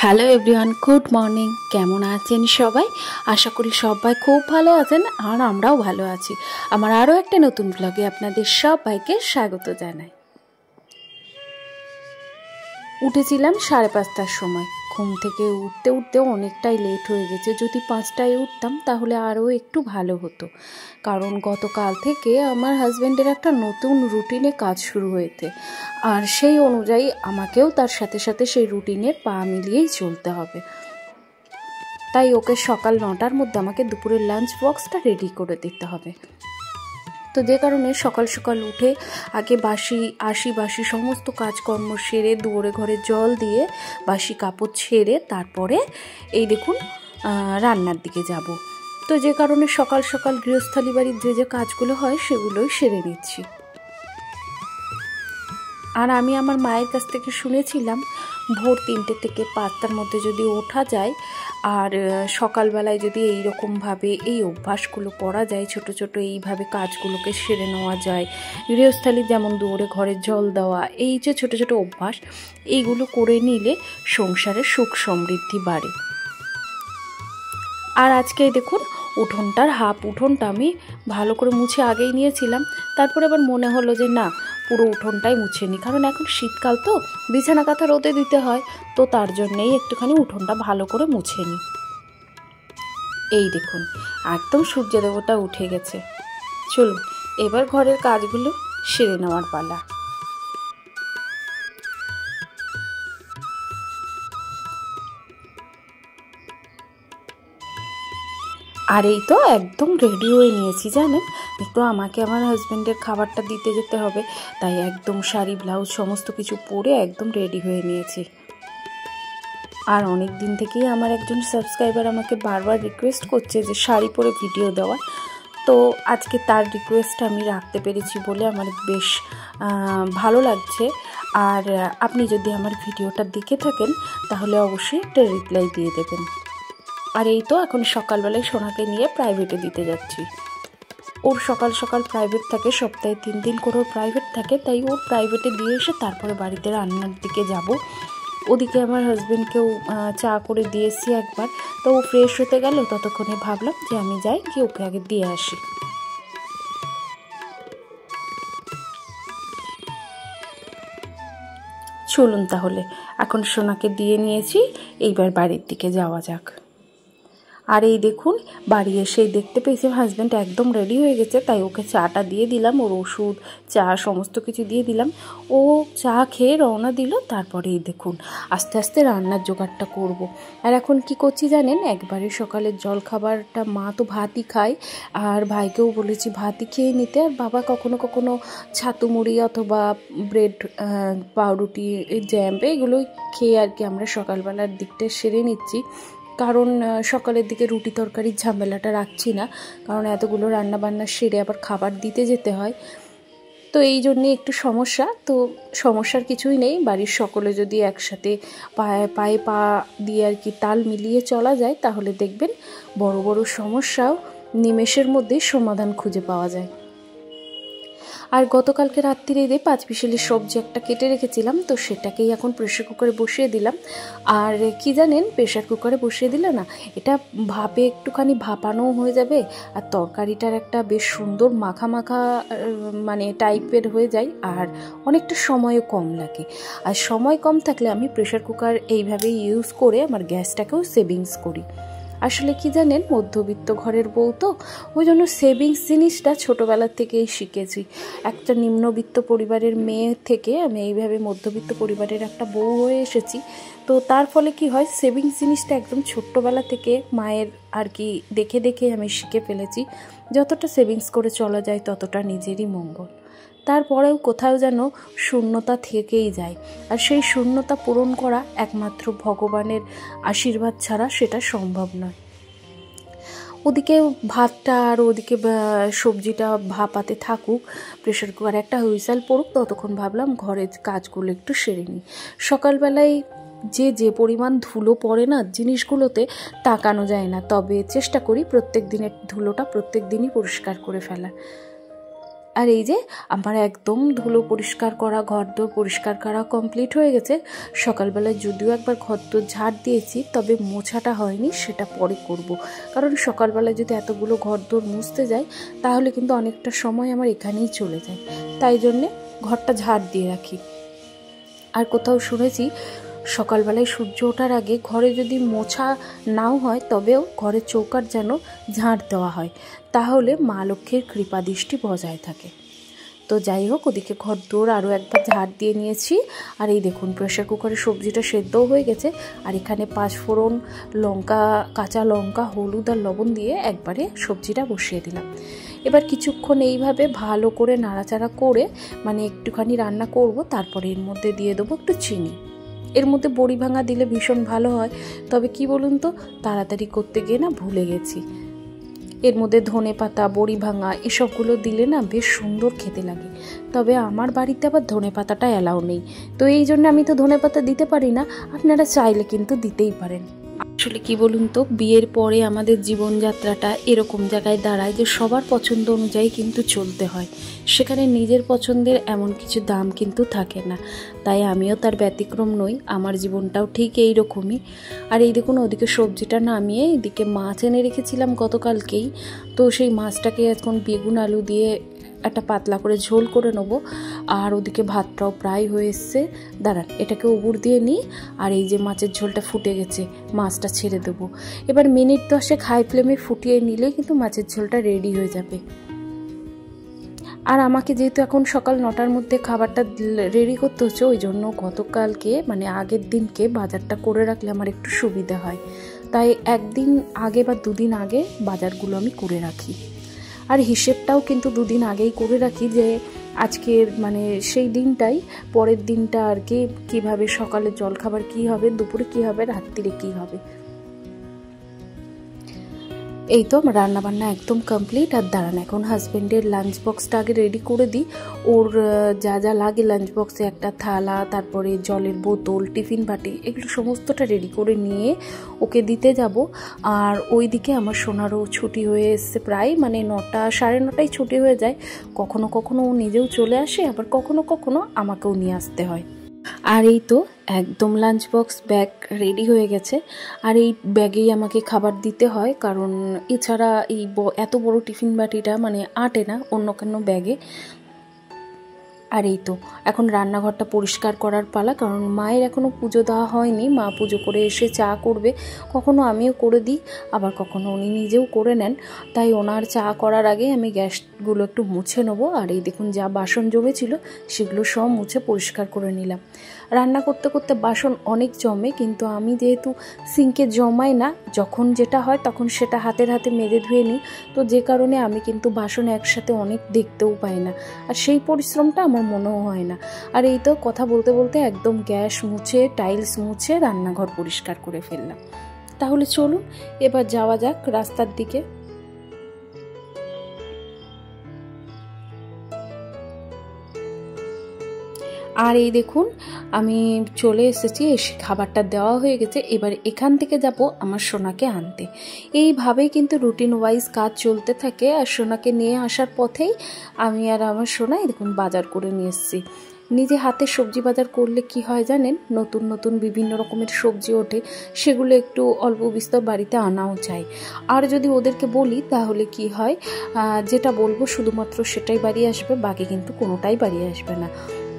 Hello everyone, good morning. কেমন আছেন সবাই? আশা করি সবাই খুব ভালো আছেন, আর আমরাও ভালো আছি। আমার আরও একটা নতুন ব্লগে আপনাদের সবাইকে স্বাগত জানাই। উঠেছিলাম 5:30টার সময়। ঘুম থেকে উঠতে উঠতে অনেকটাই লেট হয়ে গেছে। যদি 5টায় উঠতাম তাহলে আরও একটু ভালো হতো, কারণ গতকাল থেকে আমার হাজব্যান্ডের একটা নতুন রুটিনে কাজ শুরু হয়েছে, আর সেই অনুযায়ী আমাকেও তার সাথে সাথে সেই রুটিনের পা মিলিয়েই চলতে হবে। তাই ওকে সকাল 9টার মধ্যে আমাকে দুপুরের লাঞ্চ বক্সটা রেডি করে দিতে হবে। তো যে কারণে সকাল সকাল উঠে আগে বাসি সমস্ত কাজকর্ম সেরে দুয়ারে ঘরে জল দিয়ে বাসি কাপড় ছেড়ে তারপরে এই দেখুন রান্নার দিকে যাব। তো যে কারণে সকাল সকাল গৃহস্থালী বাড়ির যে কাজগুলো হয় সেগুলোই সেরে নিচ্ছি। আর আমি আমার মায়ের কাছ থেকে শুনেছিলাম ভোর 3টে থেকে 5টার মধ্যে যদি ওঠা যায় আর সকালবেলায় যদি এইরকমভাবে এই অভ্যাসগুলো করা যায়, ছোট ছোট এইভাবে কাজগুলোকে সেরে নেওয়া যায়, গৃহস্থালী যেমন দুয়ারে ঘরে জল দেওয়া, এই যে ছোট ছোট অভ্যাস এইগুলো করে নিলে সংসারে সুখ সমৃদ্ধি বাড়ে। আর আজকে দেখুন উঠোনটার হাফ উঠোনটা আমি ভালো করে মুছে আগেই নিয়েছিলাম, তারপরে আবার মনে হলো যে না, পুরো উঠোনটাই মুছে নিই, কারণ এখন শীতকাল তো বিছানা কাঁথা রোদে দিতে হয়, তো তার জন্যেই একটুখানি উঠোনটা ভালো করে মুছে নিই। এই দেখুন একদম সূর্য দেবতা উঠে গেছে। চলুন এবার ঘরের কাজগুলো সেরে নেওয়ার পালা। আর এই তো একদম রেডি হয়ে নিয়েছি জানেন, একটু আমাকে আমার হাজব্যান্ডের খাবারটা দিতে যেতে হবে, তাই একদম শাড়ি ব্লাউজ সমস্ত কিছু পরে একদম রেডি হয়ে নিয়েছি। আর অনেক দিন থেকেই আমার একজন সাবস্ক্রাইবার আমাকে বারবার রিকোয়েস্ট করছে যে শাড়ি পরে ভিডিও দেওয়ার, তো আজকে তার রিকোয়েস্ট আমি রাখতে পেরেছি বলে আমার বেশ ভালো লাগছে। আর আপনি যদি আমার ভিডিওটা দেখে থাকেন তাহলে অবশ্যই একটা রিপ্লাই দিয়ে দেবেন। আর এই তো এখন সকালবেলায় সোনাকে নিয়ে প্রাইভেটে দিতে যাচ্ছি। ওর সকাল সকাল প্রাইভেট থাকে, সপ্তাহে 3 দিন করে ওর প্রাইভেট থাকে, তাই ওর প্রাইভেটে দিয়ে এসে তারপরে বাড়িতে রান্নার দিকে যাব। ওদিকে আমার হাজব্যান্ডকেও চা করে দিয়েছি একবার, তো ও ফ্রেশ হতে গেল, ততক্ষণে ভাবলাম যে আমি যাই গিয়ে ওকে আগে দিয়ে আসি। চলুন তাহলে এখন সোনাকে দিয়ে নিয়েছি, এইবার বাড়ির দিকে যাওয়া যাক। আর এই দেখুন বাড়ি এসেই দেখতে পেয়েছি হাজব্যান্ড একদম রেডি হয়ে গেছে, তাই ওকে চাটা দিয়ে দিলাম, ওর ওষুধ চা সমস্ত কিছু দিয়ে দিলাম। ও চা খেয়ে রওনা দিল। তারপরে এই দেখুন আস্তে আস্তে রান্নার জোগাড়টা করব। আর এখন কি করছি জানেন, একবারে সকালের জল খাবারটা মা তো ভাতই খায়, আর ভাইকেও বলেছি ভাতই খেয়ে নিতে, আর বাবা কখনো কখনো ছাতু মুড়ি অথবা ব্রেড পাউরুটি জ্যাম এগুলোই খেয়ে আর কি আমরা সকালবেলার দিকটা সেরে নিচ্ছি। কারণ সকালের দিকে রুটি তরকারির ঝামেলাটা রাখছি না, কারণ এতগুলো রান্না বান্না সেরে আবার খাবার দিতে যেতে হয়, তো এই জন্যে একটু সমস্যা। তো সমস্যার কিছুই নেই, বাড়ির সকলে যদি একসাথে পায়ে পা দিয়ে আর কি তাল মিলিয়ে চলা যায় তাহলে দেখবেন বড় বড় সমস্যাও নিমেষের মধ্যেই সমাধান খুঁজে পাওয়া যায়। আর গতকালকে রাত্রিরে 5 বিশেলের সবজি একটা কেটে রেখেছিলাম, তো সেটাকেই এখন প্রেশার কুকারে বসিয়ে দিলাম। আর কি জানেন, প্রেশার কুকারে বসিয়ে দিলে না এটা ভাপে একটুখানি ভাপানোও হয়ে যাবে, আর তরকারিটার একটা বেশ সুন্দর মাখা মাখা মানে টাইপের হয়ে যায়, আর অনেকটা সময়ও কম লাগে। আর সময় কম থাকলে আমি প্রেশার কুকার এইভাবে ইউজ করে আমার গ্যাসটাকেও সেভিংস করি। আসলে কি জানেন, মধ্যবিত্ত ঘরের বউ তো, ওই জন্য সেভিংস জিনিসটা ছোটোবেলার থেকেই শিখেছি। একটা নিম্নবিত্ত পরিবারের মেয়ে থেকে আমি এইভাবে মধ্যবিত্ত পরিবারের একটা বউ হয়ে এসেছি, তো তার ফলে কি হয়, সেভিংস জিনিসটা একদম ছোট্টবেলা থেকে মায়ের আর কি দেখে দেখে আমি শিখে ফেলেছি। যতটা সেভিংস করে চলা যায় ততটা নিজেরই মঙ্গল। তারপরেও কোথাও যেন শূন্যতা থেকেই যায়, আর সেই শূন্যতা পূরণ করা একমাত্র ভগবানের আশীর্বাদ ছাড়া সেটা সম্ভব নয়। ওদিকে ভাতটা আর ওদিকে সবজিটা ভাপাতে থাকুক, প্রেশার কুকারে একটা হুইসেল পড়ুক, ততক্ষণ ভাবলাম ঘরের কাজগুলো একটু সেরে নিই। সকালবেলায় যে পরিমাণ ধুলো পড়ে না জিনিসগুলোতে, তাকানো যায় না, তবে চেষ্টা করি প্রত্যেক দিনের ধুলোটা প্রত্যেক দিনই পরিষ্কার করে ফেলার। আর এই যে আমার একদম ধুলো পরিষ্কার করা, ঘরদোর পরিষ্কার করা কমপ্লিট হয়ে গেছে। সকালবেলায় যদিও একবার ঘরদোর ঝাড় দিয়েছি, তবে মোছাটা হয়নি, সেটা পরে করব। কারণ সকালবেলায় যদি এতগুলো ঘরদোর মুছতে যাই তাহলে কিন্তু অনেকটা সময় আমার এখানেই চলে যায়, তাই জন্যে ঘরটা ঝাড় দিয়ে রাখি। আর কোথাও শুনেছি সকালবেলায় সূর্য ওঠার আগে ঘরে যদি মোছা নাও হয় তবেও ঘরের চৌকাঠ যেন ঝাড় দেওয়া হয়, তাহলে মা লক্ষ্মীর কৃপা দৃষ্টি বজায় থাকে। তো যাই হোক, ওদিকে ঘরদোর আরও একবার ঝাড় দিয়ে নিয়েছি। আর এই দেখুন প্রেশার কুকারে সবজিটা সেদ্ধও হয়ে গেছে। আর এখানে 5 ফোড়ন, লঙ্কা, কাঁচা লঙ্কা, হলুদ আর লবণ দিয়ে একবারে সবজিটা বসিয়ে দিলাম। এবার কিছুক্ষণ এইভাবে ভালো করে নাড়াচাড়া করে মানে একটুখানি রান্না করব, তারপরে এর মধ্যে দিয়ে দেবো একটু চিনি। এর মধ্যে বড়ি ভাঙা দিলে ভীষণ ভালো হয়, তবে কি বলুন তো, তাড়াতাড়ি করতে গিয়ে না ভুলে গেছি। এর মধ্যে ধনে পাতা, বড়ি ভাঙা এসবগুলো দিলে না বেশ সুন্দর খেতে লাগে। তবে আমার বাড়িতে আবার ধনে পাতাটা অ্যালাউ নেই, তো এই জন্য আমি তো ধনে পাতা দিতে পারি না। আপনারা চাইলে কিন্তু দিতেই পারেন। আসলে কি বলুন তো, বিয়ের পরে আমাদের জীবনযাত্রাটা এরকম জায়গায় দাঁড়ায় যে সবার পছন্দ অনুযায়ী কিন্তু চলতে হয়, সেখানে নিজের পছন্দের এমন কিছু দাম কিন্তু থাকে না। তাই আমিও তার ব্যতিক্রম নই, আমার জীবনটাও ঠিক এই রকমই। আর এই দেখুন ওদিকে সবজিটা নামিয়ে এদিকে মাছ এনে রেখেছিলাম গতকালকেই, তো সেই মাছটাকে এখন বেগুন আলু দিয়ে একটা পাতলা করে ঝোল করে নেব। আর ওদিকে ভাতটাও প্রায় হয়ে এসছে। দাঁড়ান, এটাকে উবুর দিয়ে নিই। আর এই যে মাছের ঝোলটা ফুটে গেছে, মাছটা ছেড়ে দেবো। এবার মিনিট 10 হাই ফ্লেমে ফুটিয়ে নিলে কিন্তু মাছের ঝোলটা রেডি হয়ে যাবে। আর আমাকে যেহেতু এখন সকাল 9টার মধ্যে খাবারটা রেডি করতে হচ্ছে, ওই জন্য গতকালকে মানে আগের দিনকে বাজারটা করে রাখলে আমার একটু সুবিধা হয়। তাই একদিন আগে বা 2 দিন আগে বাজারগুলো আমি করে রাখি। আর হিসেবটাও কিন্তু 2 দিন আগেই করে রাখি যে আজকের মানে সেই দিনটাই পরের দিনটা আর কি কীভাবে সকালে জলখাবার কী হবে, দুপুরে কী হবে, রাত্রিরে কী হবে। এই তো আমার রান্নাবান্না একদম কমপ্লিট। আর দাঁড়ান, এখন হাজব্যান্ডের লাঞ্চ বক্সটা আগে রেডি করে দিই। ওর যা যা লাগে লাঞ্চ বক্সে, একটা থালা, তারপরে জলের বোতল, টিফিন বাটি, এগুলো সমস্তটা রেডি করে নিয়ে ওকে দিতে যাব। আর ওইদিকে আমার সোনারও ছুটি হয়ে এসছে প্রায়, মানে 9টা, 9:30টায় ছুটি হয়ে যায়। কখনো কখনো ও নিজেও চলে আসে, আবার কখনো কখনো আমাকেও নিয়ে আসতে হয়। আর এই তো একদম লাঞ্চ বক্স ব্যাগ রেডি হয়ে গেছে। আর এই ব্যাগেই আমাকে খাবার দিতে হয়, কারণ এছাড়া এই এত বড় টিফিন বাটিটা মানে আটে না অন্য কোনো ব্যাগে। আর এই তো এখন রান্নাঘরটা পরিষ্কার করার পালা, কারণ মায়ের এখনও পুজো দেওয়া হয়নি। মা পুজো করে এসে চা করবে, কখনো আমিও করে দিই, আবার কখনো উনি নিজেও করে নেন। তাই ওনার চা করার আগে আমি গ্যাসগুলো একটু মুছে নেবো। আর এই দেখুন যা বাসন জমেছিল সেগুলো সব মুছে পরিষ্কার করে নিলাম। রান্না করতে করতে বাসন অনেক জমে, কিন্তু আমি যেহেতু সিঙ্কে জমাই না, যখন যেটা হয় তখন সেটা হাতের হাতে মেজে ধুয়ে নিই, তো যে কারণে আমি কিন্তু বাসন একসাথে অনেক দেখতেও পাই না, আর সেই পরিশ্রমটা আমার মনেও হয় না। আর এই তো কথা বলতে বলতে একদম গ্যাস মুছে, টাইলস মুছে রান্নাঘর পরিষ্কার করে ফেললাম। তাহলে চলুন এবার যাওয়া যাক রাস্তার দিকে। আর এই দেখুন আমি চলে এসেছি, এসে খাবারটা দেওয়া হয়ে গেছে। এবার এখান থেকে যাব আমার সোনাকে আনতে। এইভাবেই কিন্তু রুটিন ওয়াইজ কাজ চলতে থাকে। আর সোনাকে নিয়ে আসার পথেই আমি আর আমার সোনা দেখুন বাজার করে নিয়ে এসেছি। নিজে হাতে সবজি বাজার করলে কি হয় জানেন, নতুন নতুন বিভিন্ন রকমের সবজি ওঠে, সেগুলো একটু অল্প বিস্তর বাড়িতে আনাও চাই। আর যদি ওদেরকে বলি তাহলে কি হয়, যেটা বলবো শুধুমাত্র সেটাই বাড়ি আসবে, বাকি কিন্তু কোনোটাই বাড়ি আসবে না।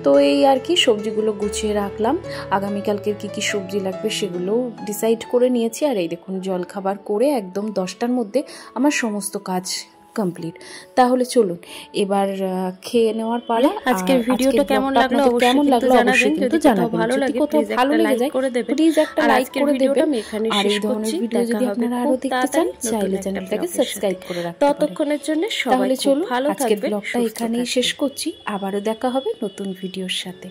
তো এই আর কি সবজিগুলো গুছিয়ে রাখলাম, আগামীকালকের কি কি সবজি লাগবে সেগুলো ডিসাইড করে নিয়েছি। আর এই দেখুন জলখাবার করে একদম 10টার মধ্যে আমার সমস্ত কাজ কমপ্লিট। তাহলে চলুন এবার খেয়ে নেওয়ার পালা। আজকের ভিডিওটা কেমন লাগলো অবশ্যই কিন্তু জানাবেন। ভালো লাগে কোথাও ভালো লেগে যায় প্লিজ একটা লাইক করে দেবেন। আমি এখানে শেষ করছি। ভিডিও যদি আপনারা আরো দেখতে চান চাইলে চ্যানেলটাকে সাবস্ক্রাইব করে রাখতে পারেন। ততক্ষণের জন্য সবাই চলুন ভালো আজকের ব্লগটা এখানেই শেষ করছি। আবারও দেখা হবে নতুন ভিডিওর সাথে।